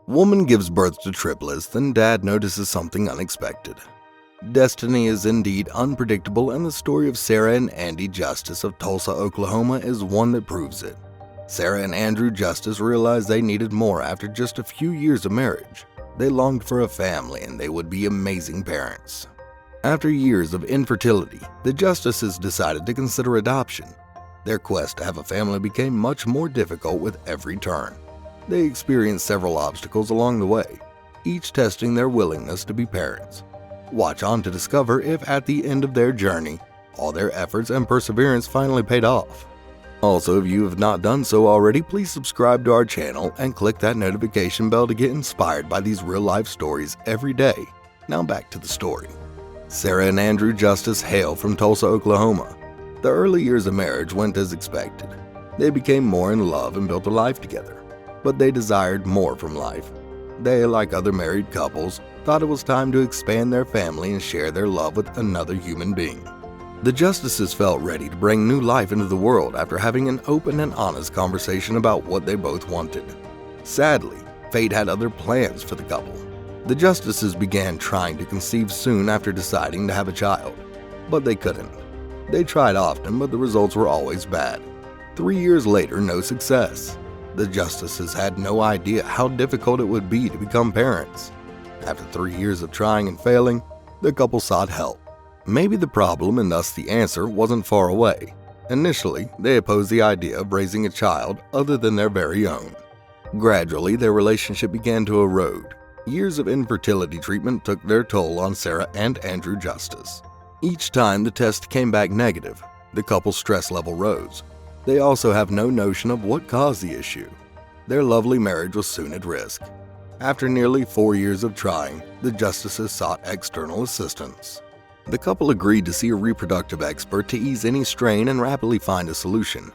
Woman gives birth to triplets, then dad notices something unexpected. Destiny is indeed unpredictable, and the story of Sarah and Andy Justice of Tulsa, Oklahoma is one that proves it. Sarah and Andrew Justice realized they needed more after just a few years of marriage. They longed for a family and they would be amazing parents. After years of infertility, the Justices decided to consider adoption. Their quest to have a family became much more difficult with every turn. They experienced several obstacles along the way, each testing their willingness to be parents. Watch on to discover if at the end of their journey, all their efforts and perseverance finally paid off. Also, if you have not done so already, please subscribe to our channel and click that notification bell to get inspired by these real-life stories every day. Now back to the story. Sarah and Andrew Justice hail from Tulsa, Oklahoma. The early years of marriage went as expected. They became more in love and built a life together. But they desired more from life. They, like other married couples, thought it was time to expand their family and share their love with another human being. The Justices felt ready to bring new life into the world after having an open and honest conversation about what they both wanted. Sadly, fate had other plans for the couple. The Justices began trying to conceive soon after deciding to have a child, but they couldn't. They tried often, but the results were always bad. 3 years later, no success. The Justices had no idea how difficult it would be to become parents. After 3 years of trying and failing, the couple sought help. Maybe the problem, and thus the answer, wasn't far away. Initially, they opposed the idea of raising a child other than their very own. Gradually, their relationship began to erode. Years of infertility treatment took their toll on Sarah and Andrew Justice. Each time the test came back negative, the couple's stress level rose. They also have no notion of what caused the issue. Their lovely marriage was soon at risk. After nearly 4 years of trying, the Justices sought external assistance. The couple agreed to see a reproductive expert to ease any strain and rapidly find a solution.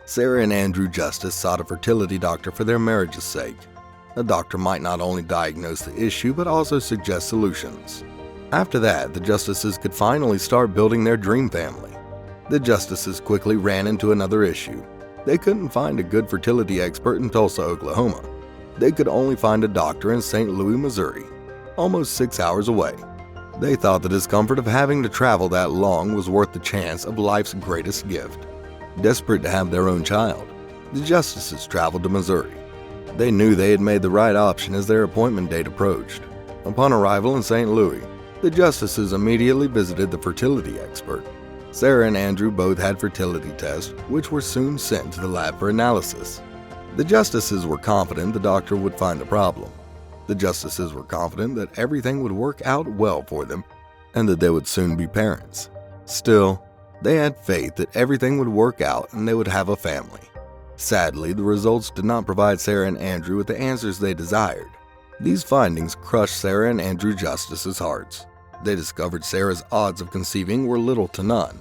Sarah and Andrew Justice sought a fertility doctor for their marriage's sake. A doctor might not only diagnose the issue but also suggest solutions. After that, the Justices could finally start building their dream family. The Justices quickly ran into another issue. They couldn't find a good fertility expert in Tulsa, Oklahoma. They could only find a doctor in St. Louis, Missouri, almost 6 hours away. They thought the discomfort of having to travel that long was worth the chance of life's greatest gift. Desperate to have their own child, the Justices traveled to Missouri. They knew they had made the right option as their appointment date approached. Upon arrival in St. Louis, the Justices immediately visited the fertility expert. Sarah and Andrew both had fertility tests, which were soon sent to the lab for analysis. The Justices were confident the doctor would find the problem. The Justices were confident that everything would work out well for them and that they would soon be parents. Still, they had faith that everything would work out and they would have a family. Sadly, the results did not provide Sarah and Andrew with the answers they desired. These findings crushed Sarah and Andrew Justice's hearts. They discovered Sarah's odds of conceiving were little to none.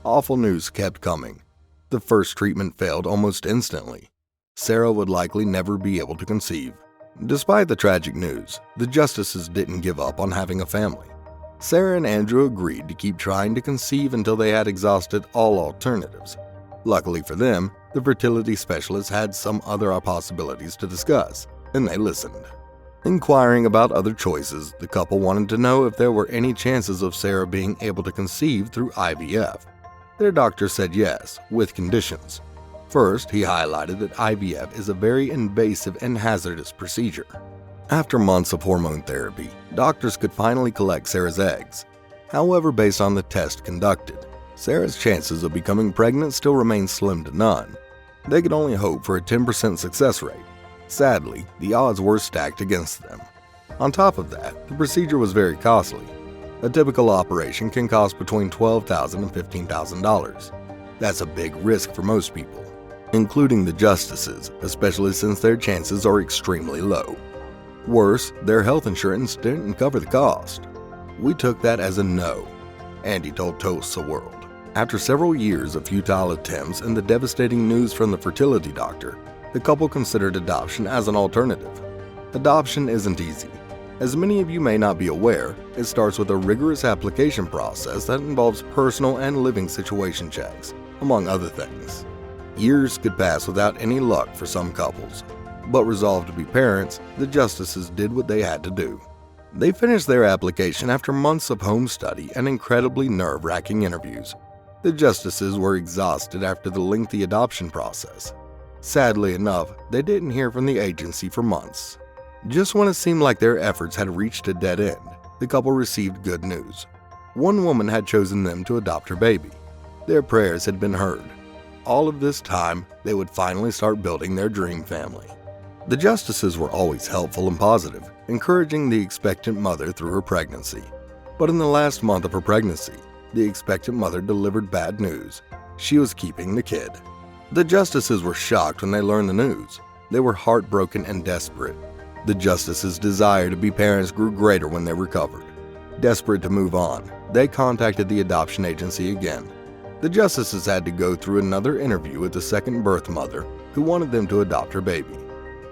Awful news kept coming. The first treatment failed almost instantly. Sarah would likely never be able to conceive. Despite the tragic news, the Justices didn't give up on having a family. Sarah and Andrew agreed to keep trying to conceive until they had exhausted all alternatives. Luckily for them, the fertility specialist had some other possibilities to discuss, and they listened. Inquiring about other choices, the couple wanted to know if there were any chances of Sarah being able to conceive through IVF. Their doctor said yes, with conditions. First, he highlighted that IVF is a very invasive and hazardous procedure. After months of hormone therapy, doctors could finally collect Sarah's eggs. However, based on the test conducted, Sarah's chances of becoming pregnant still remain slim to none. They could only hope for a 10% success rate. Sadly, the odds were stacked against them. On top of that, the procedure was very costly. A typical operation can cost between $12,000 and $15,000. That's a big risk for most people, including the Justices, especially since their chances are extremely low. Worse, their health insurance didn't cover the cost. We took that as a no, Andy told Tulsa World. After several years of futile attempts and the devastating news from the fertility doctor, the couple considered adoption as an alternative. Adoption isn't easy. As many of you may not be aware, it starts with a rigorous application process that involves personal and living situation checks, among other things. Years could pass without any luck for some couples. But resolved to be parents, the justices did what they had to do. They finished their application after months of home study and incredibly nerve-wracking interviews. The justices were exhausted after the lengthy adoption process. Sadly enough, they didn't hear from the agency for months. Just when it seemed like their efforts had reached a dead end, the couple received good news. One woman had chosen them to adopt her baby. Their prayers had been heard. All of this time, they would finally start building their dream family. The justices were always helpful and positive, encouraging the expectant mother through her pregnancy. But in the last month of her pregnancy, the expectant mother delivered bad news. She was keeping the kid. The justices were shocked when they learned the news. They were heartbroken and desperate. The justices' desire to be parents grew greater when they recovered. Desperate to move on, they contacted the adoption agency again. The justices had to go through another interview with the second birth mother, who wanted them to adopt her baby.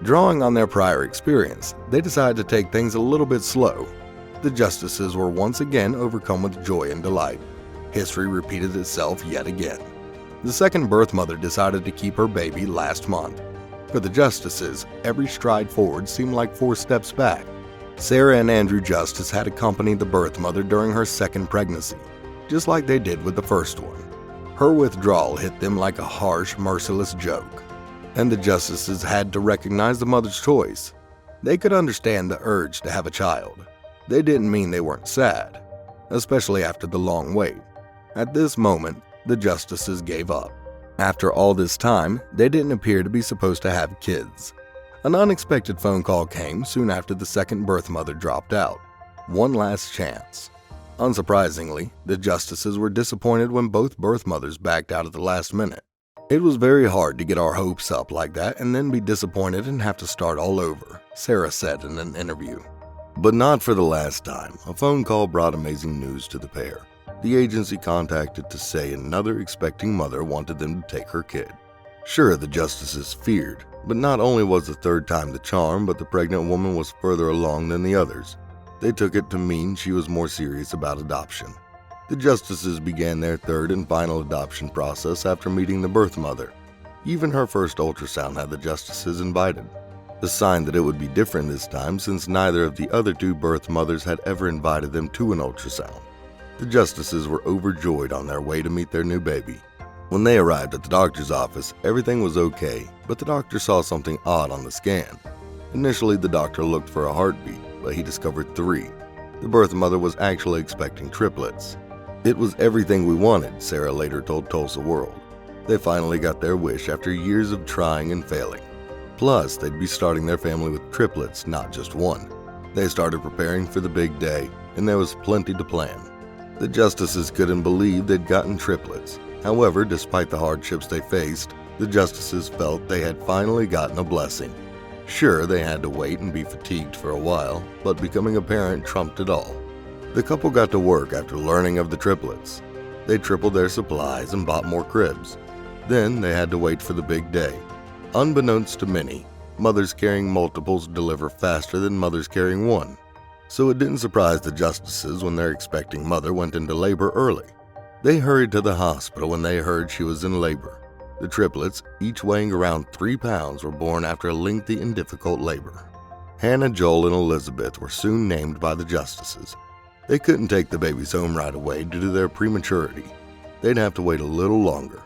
Drawing on their prior experience, they decided to take things a little bit slow. The justices were once again overcome with joy and delight. History repeated itself yet again. The second birth mother decided to keep her baby last month. For the justices, every stride forward seemed like 4 steps back. Sarah and Andrew Justice had accompanied the birth mother during her second pregnancy, just like they did with the first one. Her withdrawal hit them like a harsh, merciless joke, and the justices had to recognize the mother's choice. They could understand the urge to have a child. They didn't mean they weren't sad, especially after the long wait. At this moment, the justices gave up. After all this time, they didn't appear to be supposed to have kids. An unexpected phone call came soon after the second birth mother dropped out. One last chance. Unsurprisingly, the justices were disappointed when both birth mothers backed out at the last minute. It was very hard to get our hopes up like that and then be disappointed and have to start all over, Sarah said in an interview. But not for the last time. A phone call brought amazing news to the pair. The agency contacted to say another expecting mother wanted them to take her kid. Sure, the justices feared, but not only was the third time the charm, but the pregnant woman was further along than the others. They took it to mean she was more serious about adoption. The justices began their third and final adoption process after meeting the birth mother. Even her first ultrasound had the justices invited. A sign that it would be different this time since neither of the other 2 birth mothers had ever invited them to an ultrasound. The justices were overjoyed on their way to meet their new baby. When they arrived at the doctor's office, everything was okay, but the doctor saw something odd on the scan. Initially, the doctor looked for a heartbeat, but he discovered 3. The birth mother was actually expecting triplets. It was everything we wanted, Sarah later told Tulsa World. They finally got their wish after years of trying and failing. Plus, they'd be starting their family with triplets, not just one. They started preparing for the big day, and there was plenty to plan. The justices couldn't believe they'd gotten triplets. However, despite the hardships they faced, the justices felt they had finally gotten a blessing. Sure, they had to wait and be fatigued for a while, but becoming a parent trumped it all. The couple got to work after learning of the triplets. They tripled their supplies and bought more cribs. Then they had to wait for the big day. Unbeknownst to many, mothers carrying multiples deliver faster than mothers carrying one. So it didn't surprise the justices when their expecting mother went into labor early. They hurried to the hospital when they heard she was in labor. The triplets, each weighing around 3 pounds, were born after a lengthy and difficult labor. Hannah, Joel, and Elizabeth were soon named by the justices. They couldn't take the babies home right away due to their prematurity. They'd have to wait a little longer.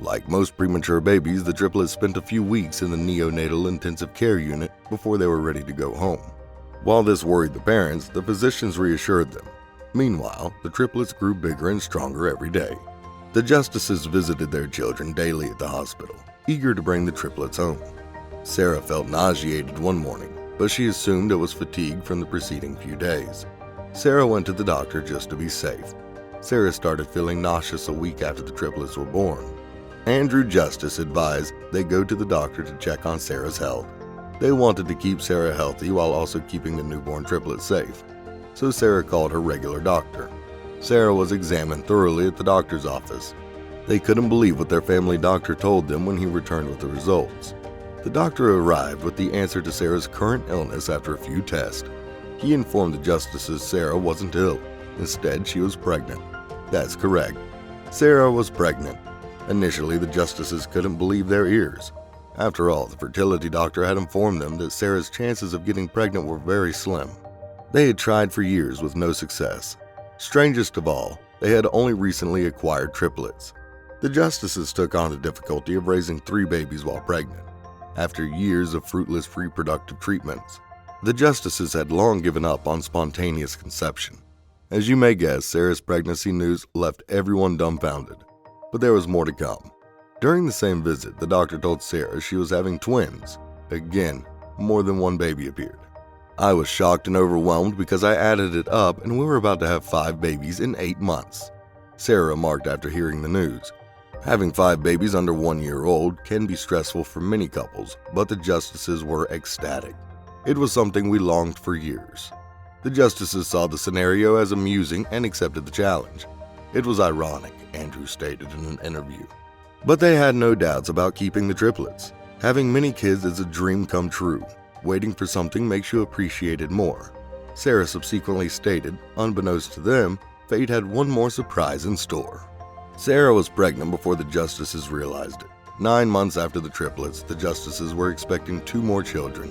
Like most premature babies, the triplets spent a few weeks in the neonatal intensive care unit before they were ready to go home. While this worried the parents, the physicians reassured them. Meanwhile, the triplets grew bigger and stronger every day. The justices visited their children daily at the hospital, eager to bring the triplets home. Sarah felt nauseated one morning, but she assumed it was fatigue from the preceding few days. Sarah went to the doctor just to be safe. Sarah started feeling nauseous a week after the triplets were born. Andrew Justice advised they go to the doctor to check on Sarah's health. They wanted to keep Sarah healthy while also keeping the newborn triplets safe. So Sarah called her regular doctor. Sarah was examined thoroughly at the doctor's office. They couldn't believe what their family doctor told them when he returned with the results. The doctor arrived with the answer to Sarah's current illness after a few tests. He informed the justices Sarah wasn't ill. Instead, she was pregnant. That's correct. Sarah was pregnant. Initially, the justices couldn't believe their ears. After all, the fertility doctor had informed them that Sarah's chances of getting pregnant were very slim. They had tried for years with no success. Strangest of all, they had only recently acquired triplets. The justices took on the difficulty of raising 3 babies while pregnant. After years of fruitless reproductive treatments, the justices had long given up on spontaneous conception. As you may guess, Sarah's pregnancy news left everyone dumbfounded. But there was more to come. During the same visit, the doctor told Sarah she was having twins. Again, more than one baby appeared. I was shocked and overwhelmed because I added it up and we were about to have 5 babies in 8 months. Sarah remarked after hearing the news. Having 5 babies under 1 year old can be stressful for many couples, but the justices were ecstatic. It was something we longed for years. The justices saw the scenario as amusing and accepted the challenge. It was ironic, Andrew stated in an interview. But they had no doubts about keeping the triplets. Having many kids is a dream come true. Waiting for something makes you appreciate it more. Sarah subsequently stated, unbeknownst to them, fate had one more surprise in store. Sarah was pregnant before the justices realized it. 9 months after the triplets, the justices were expecting 2 more children.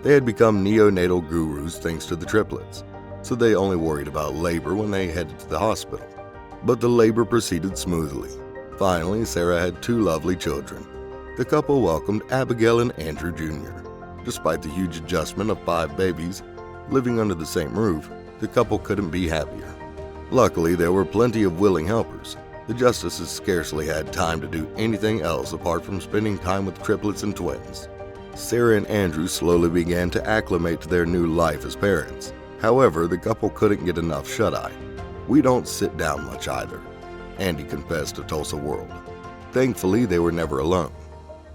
They had become neonatal gurus thanks to the triplets, so they only worried about labor when they headed to the hospital. But the labor proceeded smoothly. Finally, Sarah had 2 lovely children. The couple welcomed Abigail and Andrew Jr. Despite the huge adjustment of 5 babies living under the same roof, the couple couldn't be happier. Luckily, there were plenty of willing helpers. The justices scarcely had time to do anything else apart from spending time with triplets and twins. Sarah and Andrew slowly began to acclimate to their new life as parents. However, the couple couldn't get enough shut-eye. "We don't sit down much either," Andy confessed to Tulsa World. Thankfully, they were never alone.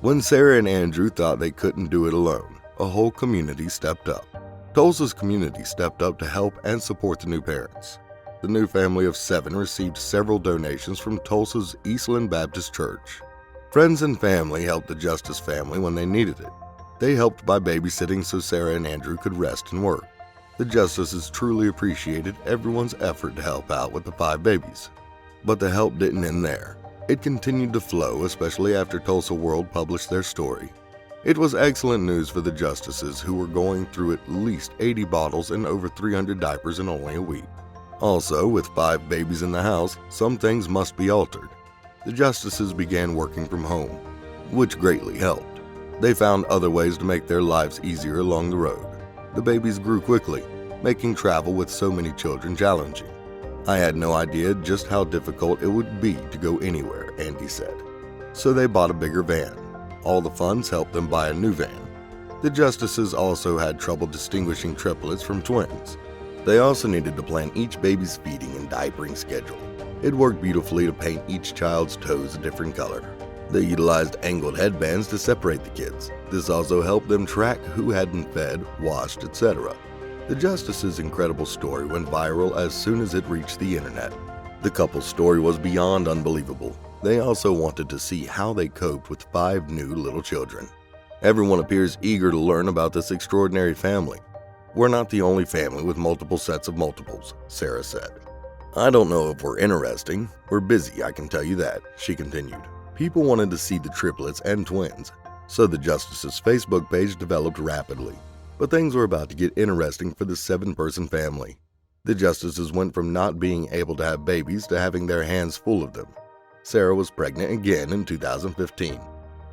When Sarah and Andrew thought they couldn't do it alone, a whole community stepped up. Tulsa's community stepped up to help and support the new parents. The new family of 7 received several donations from Tulsa's Eastland Baptist Church. Friends and family helped the Justice family when they needed it. They helped by babysitting so Sarah and Andrew could rest and work. The Justices truly appreciated everyone's effort to help out with the 5 babies. But the help didn't end there. It continued to flow, especially after Tulsa World published their story. It was excellent news for the Justices, who were going through at least 80 bottles and over 300 diapers in only a week. Also, with 5 babies in the house, some things must be altered. The Justices began working from home, which greatly helped. They found other ways to make their lives easier along the road. The babies grew quickly, making travel with so many children challenging. "I had no idea just how difficult it would be to go anywhere," Andy said. So they bought a bigger van. All the funds helped them buy a new van. The Justices also had trouble distinguishing triplets from twins. They also needed to plan each baby's feeding and diapering schedule. It worked beautifully to paint each child's toes a different color. They utilized angled headbands to separate the kids. This also helped them track who had been fed, washed, etc. The Justices' incredible story went viral as soon as it reached the internet. The couple's story was beyond unbelievable. They also wanted to see how they coped with 5 new little children. Everyone appears eager to learn about this extraordinary family. "We're not the only family with multiple sets of multiples," Sarah said. "I don't know if we're interesting. We're busy, I can tell you that," she continued. People wanted to see the triplets and twins, so the Justices' Facebook page developed rapidly. But things were about to get interesting for the 7-person family. The Justices went from not being able to have babies to having their hands full of them. Sarah was pregnant again in 2015.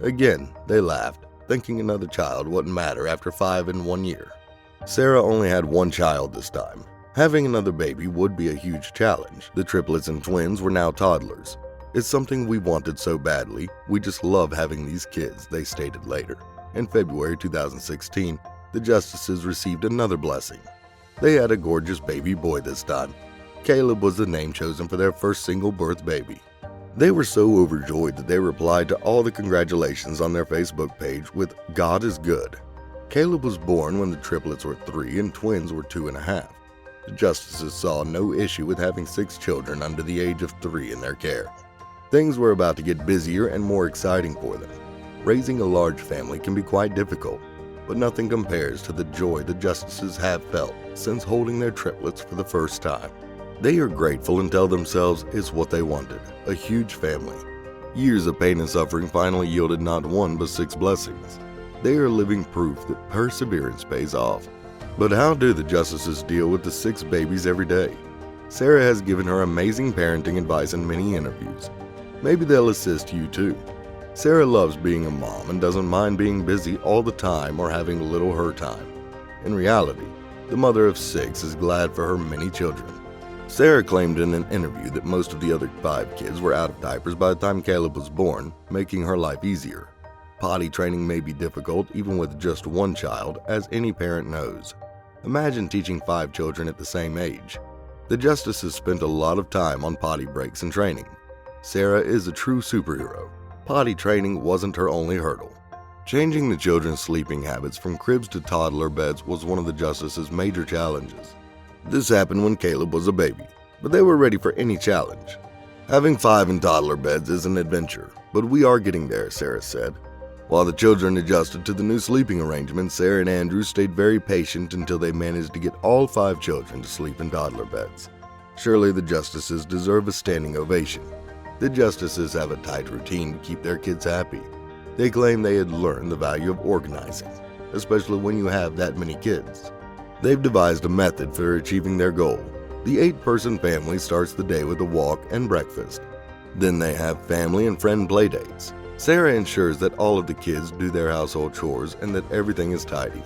Again, they laughed, thinking another child wouldn't matter after 5 in 1 year. Sarah only had 1 child this time. Having another baby would be a huge challenge. The triplets and twins were now toddlers. "It's something we wanted so badly. We just love having these kids," they stated later. In February 2016, the Justices received another blessing. They had a gorgeous baby boy this time. Caleb was the name chosen for their first single birth baby. They were so overjoyed that they replied to all the congratulations on their Facebook page with "God is good." Caleb was born when the triplets were 3 and twins were 2.5. The Justices saw no issue with having 6 children under the age of 3 in their care. Things were about to get busier and more exciting for them. Raising a large family can be quite difficult, but nothing compares to the joy the Justices have felt since holding their triplets for the first time. They are grateful and tell themselves it's what they wanted, a huge family. Years of pain and suffering finally yielded not one but 6 blessings. They are living proof that perseverance pays off. But how do the justices deal with the 6 babies every day? Sarah has given her amazing parenting advice in many interviews. Maybe they'll assist you too. Sarah loves being a mom and doesn't mind being busy all the time or having little her time. In reality, the mother of 6 is glad for her many children. Sarah claimed in an interview that most of the other 5 kids were out of diapers by the time Caleb was born, making her life easier. Potty training may be difficult even with just one child, as any parent knows. Imagine teaching 5 children at the same age. The justices spent a lot of time on potty breaks and training. Sarah is a true superhero. Potty training wasn't her only hurdle. Changing the children's sleeping habits from cribs to toddler beds was one of the justices' major challenges. This happened when Caleb was a baby, but they were ready for any challenge. Having 5 in toddler beds is an adventure, but we are getting there, Sarah said. While the children adjusted to the new sleeping arrangement, Sarah and Andrew stayed very patient until they managed to get all 5 children to sleep in toddler beds. Surely the justices deserve a standing ovation. The justices have a tight routine to keep their kids happy. They claim they had learned the value of organizing, especially when you have that many kids. They've devised a method for achieving their goal. The 8-person family starts the day with a walk and breakfast. Then they have family and friend playdates. Sarah ensures that all of the kids do their household chores and that everything is tidy.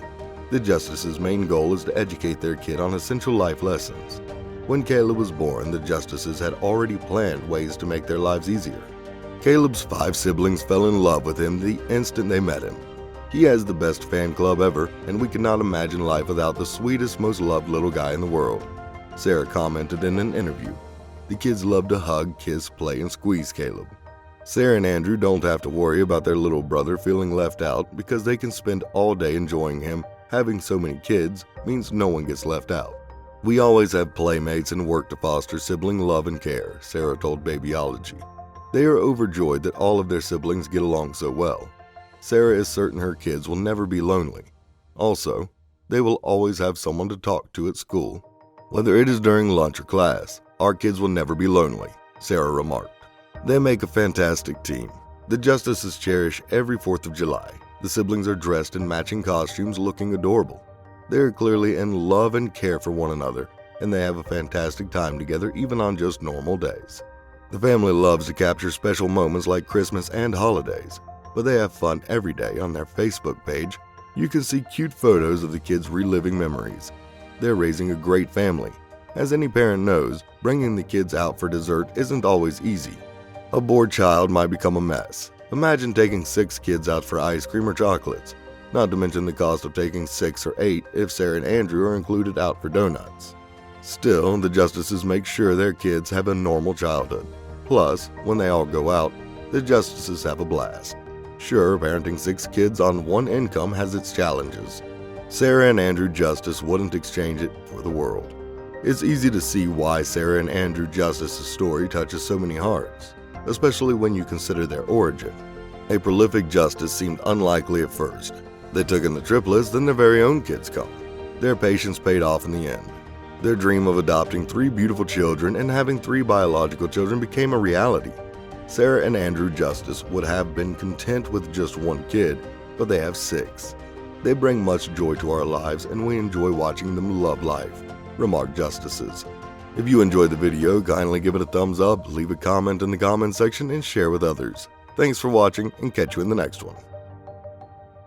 The justices' main goal is to educate their kid on essential life lessons. When Caleb was born, the justices had already planned ways to make their lives easier. Caleb's 5 siblings fell in love with him the instant they met him. He has the best fan club ever, and we cannot imagine life without the sweetest, most loved little guy in the world. Sarah commented in an interview. The kids love to hug, kiss, play, and squeeze Caleb. Sarah and Andrew don't have to worry about their little brother feeling left out because they can spend all day enjoying him. Having so many kids means no one gets left out. We always have playmates and work to foster sibling love and care, Sarah told Babyology. They are overjoyed that all of their siblings get along so well. Sarah is certain her kids will never be lonely. Also, they will always have someone to talk to at school. Whether it is during lunch or class, our kids will never be lonely, Sarah remarked. They make a fantastic team. The justices cherish every 4th of July. The siblings are dressed in matching costumes looking adorable. They are clearly in love and care for one another, and they have a fantastic time together even on just normal days. The family loves to capture special moments like Christmas and holidays, but they have fun every day. On their Facebook page, you can see cute photos of the kids reliving memories. They're raising a great family. As any parent knows, bringing the kids out for dessert isn't always easy. A bored child might become a mess. Imagine taking 6 kids out for ice cream or chocolates, not to mention the cost of taking 6 or 8 if Sarah and Andrew are included out for donuts. Still, the justices make sure their kids have a normal childhood. Plus, when they all go out, the justices have a blast. Sure, parenting 6 kids on one income has its challenges. Sarah and Andrew Justice wouldn't exchange it for the world. It's easy to see why Sarah and Andrew Justice's story touches so many hearts, especially when you consider their origin. A prolific justice seemed unlikely at first. They took in the triplets, then their very own kids come. Their patience paid off in the end. Their dream of adopting 3 beautiful children and having 3 biological children became a reality. Sarah and Andrew Justice would have been content with just 1 kid, but they have 6. They bring much joy to our lives and we enjoy watching them love life, remarked justices. If you enjoyed the video, kindly give it a thumbs up, leave a comment in the comment section, and share with others. Thanks for watching, and catch you in the next one.